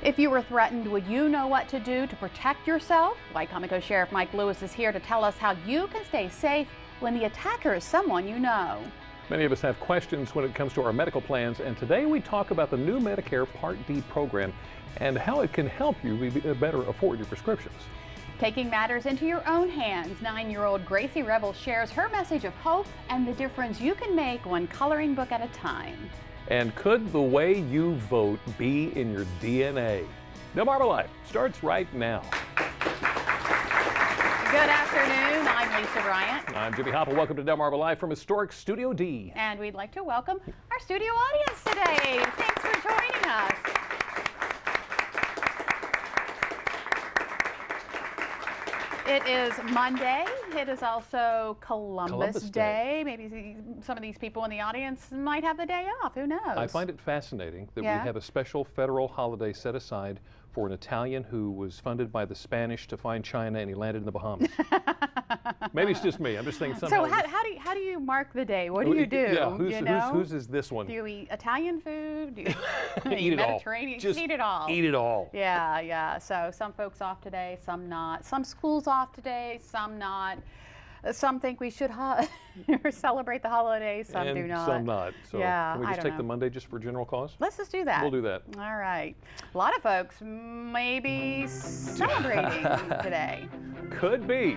If you were threatened, would you know what to do to protect yourself? Wycomico Sheriff Mike Lewis is here to tell us how you can stay safe when the attacker is someone you know. Many of us have questions when it comes to our medical plans, and today we talk about the new Medicare Part D program and how it can help you better afford your prescriptions. Taking matters into your own hands, 9-year-old Gracie Rebel shares her message of hope and the difference you can make one coloring book at a time. And could the way you vote be in your DNA? Delmarva Live starts right now. Good afternoon. I'm Lisa Bryant. I'm Jimmy Hopple. Welcome to Delmarva Live from historic Studio D. And we'd like to welcome our studio audience today. Thanks for joining us. It is Monday. It is also Columbus Day. Maybe some of these people in the audience might have the day off. Who knows? I find it fascinating that we have a special federal holiday set aside for an Italian who was funded by the Spanish to find China, and he landed in the Bahamas. Maybe it's just me. I'm just thinking somehow. So how do you mark the day? What do you do? Yeah, whose is this one? Do you eat Italian food? Do you eat it all. Mediterranean? Just eat it all. Eat it all. Yeah, yeah. So some folks off today, some not. Some schools off today, some not. Some think we should celebrate the holidays, some do not. Some not. So yeah, can we just take the Monday just for general cause? Let's just do that. We'll do that. All right. A lot of folks may be celebrating today. Could be.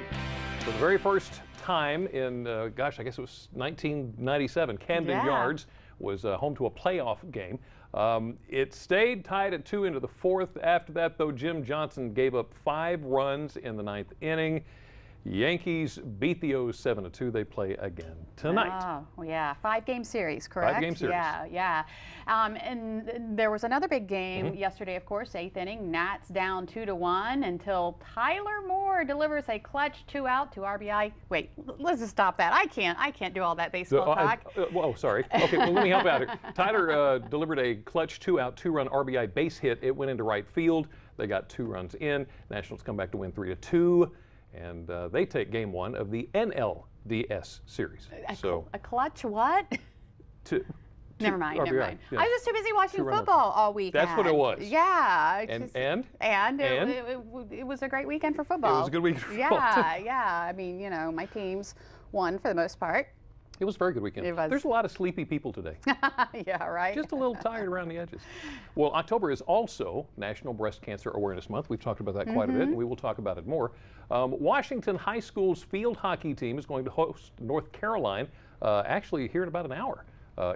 For the very first time in, gosh, I guess it was 1997, Camden Yards was home to a playoff game. It stayed tied at 2 into the 4th. After that, though, Jim Johnson gave up 5 runs in the 9th inning. Yankees beat the O's 7-2. They play again tonight. Oh, yeah. 5-game series, correct? 5-game series. Yeah, yeah. And there was another big game yesterday, of course, 8th inning. Nats down 2-1 until Tyler Moore delivers a clutch 2-out to RBI. Wait, let's just stop that. I can't do all that baseball talk. Oh, sorry. Okay, well, let me help out here. Tyler delivered a clutch 2-out, 2-run RBI base hit. It went into right field. They got 2 runs in. Nationals come back to win 3-2. And they take game 1 of the NLDS series. A clutch what? Never mind, never mind. Yeah. I was just too busy watching football all weekend. That's what it was. Yeah. And it was a great weekend for football. It was a good weekend for football. Yeah, yeah. I mean, you know, my teams won for the most part. It was a very good weekend. It was. There's a lot of sleepy people today. Yeah, right. Just a little tired around the edges. Well, October is also National Breast Cancer Awareness Month. We've talked about that quite a bit, and we will talk about it more. Washington High School's field hockey team is going to host North Carolina actually here in about an hour.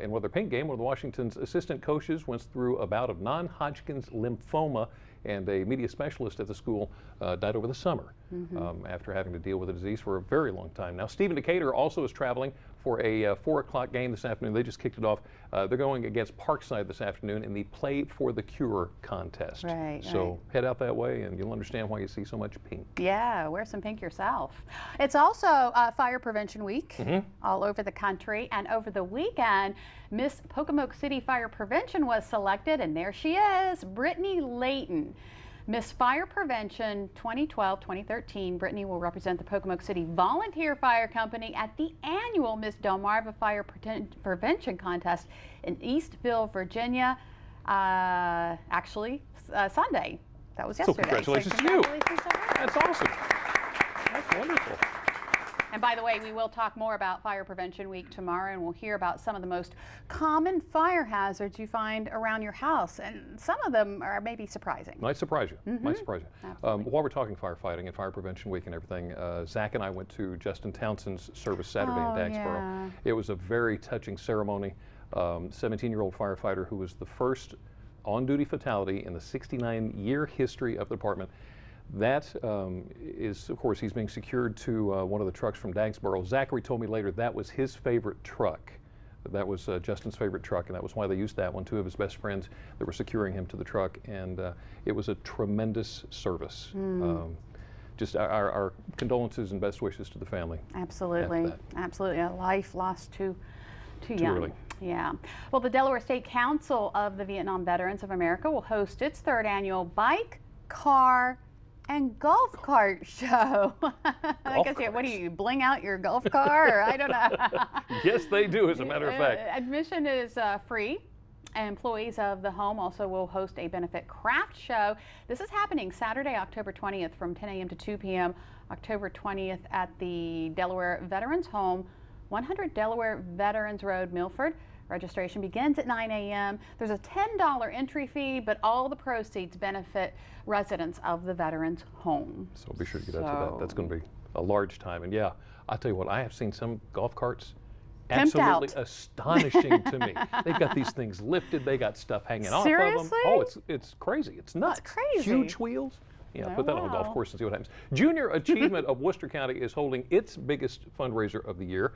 In their pink game, one of the Washington's assistant coaches went through a bout of non-Hodgkin's lymphoma, and a media specialist at the school died over the summer after having to deal with the disease for a very long time. Now, Stephen Decatur also is traveling for a 4 o'clock game this afternoon. They just kicked it off. They're going against Parkside this afternoon in the Play for the Cure contest. Right, so head out that way and you'll understand why you see so much pink. Yeah, wear some pink yourself. It's also Fire Prevention Week all over the country, and over the weekend, Miss Pocomoke City Fire Prevention was selected, and there she is, Brittany Layton. Miss Fire Prevention 2012-2013, Brittany will represent the Pocomoke City Volunteer Fire Company at the annual Miss Delmarva Fire Prevention Contest in Eastville, Virginia, actually Sunday. That was yesterday. So congratulations to you. Congratulations to her. That's awesome. That's wonderful. And by the way, we will talk more about Fire Prevention Week tomorrow, and we'll hear about some of the most common fire hazards you find around your house. And some of them are maybe surprising. Might surprise you. Might surprise you. Absolutely. While we're talking firefighting and Fire Prevention Week and everything, Zach and I went to Justin Townsend's service Saturday in Dagsboro. Yeah. It was a very touching ceremony. 17-year-old firefighter who was the first on-duty fatality in the 69-year history of the department. That is, of course, he's being secured to one of the trucks from Dagsboro. Zachary told me later that was his favorite truck. That was Justin's favorite truck, and that was why they used that one. 2 of his best friends that were securing him to the truck, and it was a tremendous service. Just our condolences and best wishes to the family. Absolutely, absolutely. A life lost too young. Early. Yeah. Well, the Delaware State Council of the Vietnam Veterans of America will host its 3rd annual bike, car, and golf cart show. I guess, what do you bling out your golf car? Or I don't know. Yes, they do, as a matter of fact. Admission is free. Employees of the home also will host a benefit craft show. This is happening Saturday, October 20th from 10 a.m. to 2 p.m. October 20th at the Delaware Veterans Home, 100 Delaware Veterans Road, Milford. Registration begins at 9 a.m. There's a $10 entry fee, but all the proceeds benefit residents of the Veterans Home. So be sure to get out to that. That's going to be a large time. And yeah, I'll tell you what, I have seen some golf carts absolutely astonishing to me. They've got these things lifted. They got stuff hanging off of them. Oh, it's crazy. It's nuts. That's crazy. Huge wheels. Yeah, put that on a golf course and see what happens. Junior Achievement of Worcester County is holding its biggest fundraiser of the year,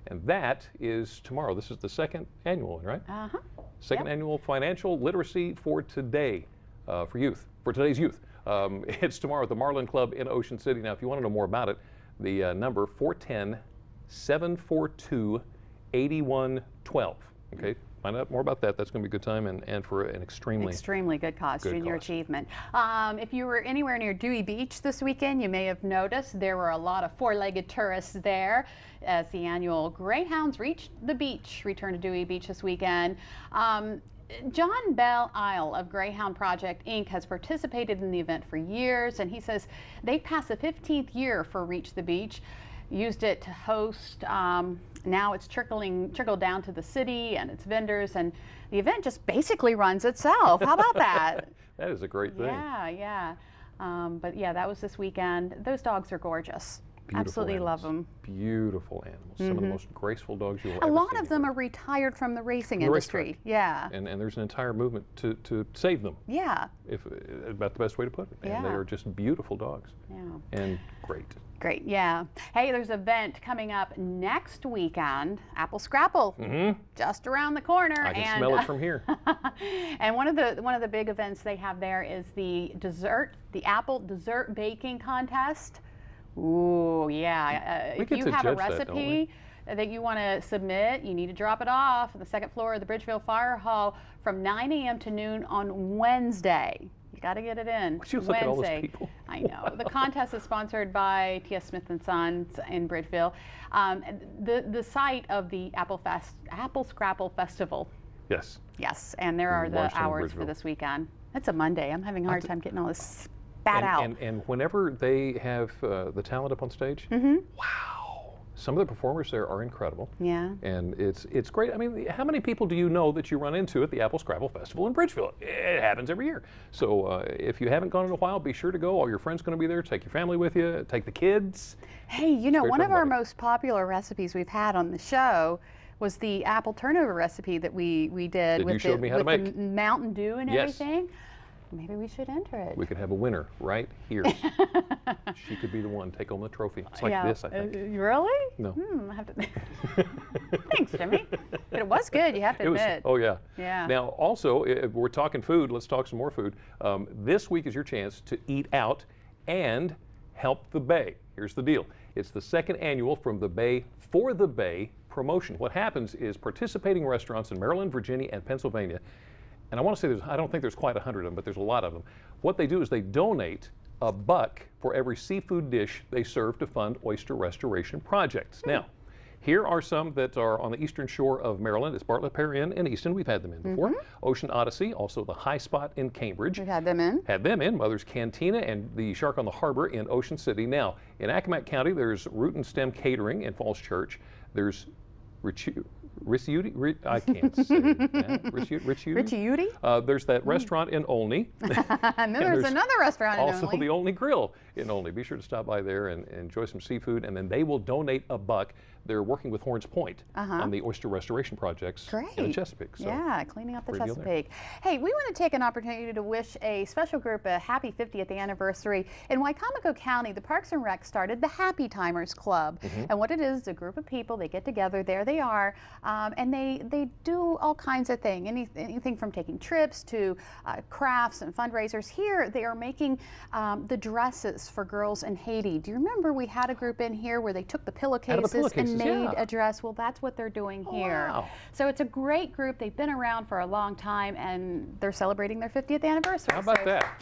and that is tomorrow. This is the second annual one, right? Uh-huh. Second annual financial literacy for today, for youth, for today's youth. It's tomorrow at the Marlin Club in Ocean City. Now, if you want to know more about it, the number 410-742-8112. Okay, find out more about that. That's going to be a good time and for an extremely good cause, Junior Achievement. If you were anywhere near Dewey Beach this weekend, you may have noticed there were a lot of four-legged tourists there as the annual Greyhounds returned to Dewey Beach this weekend. John Bell Isle of Greyhound Project, Inc. has participated in the event for years, and he says they've passed the 15th year for Reach the Beach. Used it to host. Now it's trickled down to the city and its vendors, and the event just basically runs itself. How about that? That is a great thing. Yeah. But yeah, that was this weekend. Those dogs are gorgeous. Beautiful Absolutely animals. love them. Beautiful animals. Some of the most graceful dogs you'll ever see. A lot of them are retired from the racing industry. Yeah. And there's an entire movement to save them. Yeah. About the best way to put it. And they are just beautiful dogs. Yeah. And great. Great, yeah. Hey, there's an event coming up next weekend, Apple Scrapple, just around the corner. I can smell it from here. And one of the big events they have there is the Apple Dessert Baking Contest. Ooh, yeah. If you have a recipe that you want to submit, you need to drop it off on the second floor of the Bridgeville Fire Hall from 9 a.m. to noon on Wednesday. You got to get it in. Would you look at all those people? I know. Wow. The contest is sponsored by T.S. Smith & Sons in Bridgeville. The site of the Apple Scrapple Festival. Yes. Yes, and there are the hours for this weekend. It's a Monday. I'm having a hard time getting all this spat out. And whenever they have the talent up on stage, wow. Some of the performers there are incredible. Yeah. And it's great. I mean, how many people do you know that you run into at the Apple Scrapple Festival in Bridgeville? It happens every year. So if you haven't gone in a while, be sure to go. All your friends are going to be there. Take your family with you. Take the kids. Hey, you know, one of our most popular recipes we've had on the show was the apple turnover recipe that we did with, you showed me how to make. The Mountain Dew and everything. Maybe we should enter it. We could have a winner right here. She could be the one. Take home the trophy. It's like this, I think. Really? No. I have to. Thanks, Jimmy. But it was good, you have to admit. Oh, yeah. Yeah. Now, also, if we're talking food. Let's talk some more food. This week is your chance to eat out and help the Bay. Here's the deal. It's the second annual From the Bay for the Bay promotion. What happens is participating restaurants in Maryland, Virginia, and Pennsylvania, and I want to say I don't think there's quite 100 of them, but there's a lot of them. What they do is they donate $1 for every seafood dish they serve to fund oyster restoration projects. Now, here are some that are on the eastern shore of Maryland. It's Bartlett Pear Inn in Easton. We've had them in before. Ocean Odyssey, also the High Spot in Cambridge. We've had them in. Had them in. Mother's Cantina and the Shark on the Harbor in Ocean City. Now, in Accomack County, there's Root and Stem Catering in Falls Church. There's I can't say that. Richiuti? There's that restaurant in Olney. And then there's another restaurant in Olney. Also the Olney Grill in Olney. Be sure to stop by there and enjoy some seafood, and then they will donate $1. They're working with Horns Point on the oyster restoration projects in the Chesapeake. So yeah, cleaning up the Chesapeake. Hey, we want to take an opportunity to wish a special group a happy 50th anniversary. In Pocomoke County, the Parks and Rec started the Happy Timers Club. And what it is a group of people, they get together, there they are, and they do all kinds of things, anything from taking trips to crafts and fundraisers. Here, they are making the dresses for girls in Haiti. Do you remember we had a group in here where they took the pillowcases and made a dress? Well, that's what they're doing here. Wow. So it's a great group. They've been around for a long time, and they're celebrating their 50th anniversary. How about that?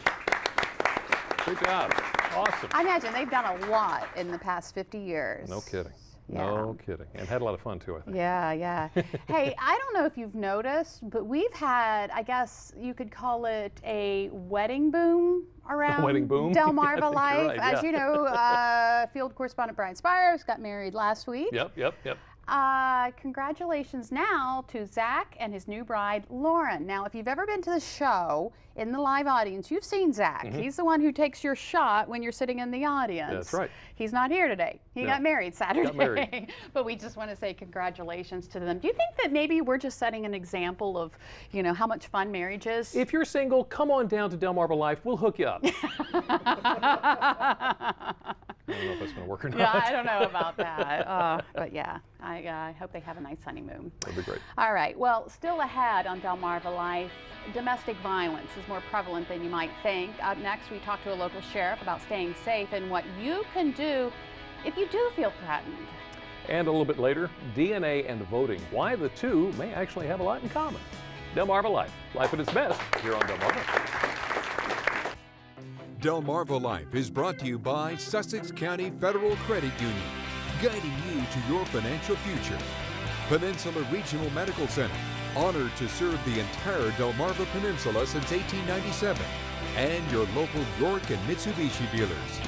Good job. Awesome. I imagine they've done a lot in the past 50 years. No kidding. No kidding. And had a lot of fun too, I think. Yeah. Hey, I don't know if you've noticed, but we've had, I guess you could call it a wedding boom around Wedding boom? Delmarva Life. Right, As you know, field correspondent Brian Spires got married last week. Yep. Congratulations now to Zach and his new bride, Lauren. Now, if you've ever been to the show in the live audience, you've seen Zach. He's the one who takes your shot when you're sitting in the audience. That's right. He's not here today. He got married Saturday. Got married. But we just want to say congratulations to them. Do you think that maybe we're just setting an example of, how much fun marriage is? If you're single, come on down to Delmarva Life. We'll hook you up. I don't know if that's going to work or not. Yeah, I don't know about that. But yeah, I hope they have a nice honeymoon. That'd be great. All right. Well, still ahead on Delmarva Life, domestic violence is more prevalent than you might think. Up next, we talk to a local sheriff about staying safe and what you can do if you do feel threatened. And a little bit later, DNA and voting. Why the two may actually have a lot in common. Delmarva Life. Life at its best here on Delmarva. Delmarva Life is brought to you by Sussex County Federal Credit Union, guiding you to your financial future. Peninsula Regional Medical Center, honored to serve the entire Delmarva Peninsula since 1897. And your local York and Mitsubishi dealers.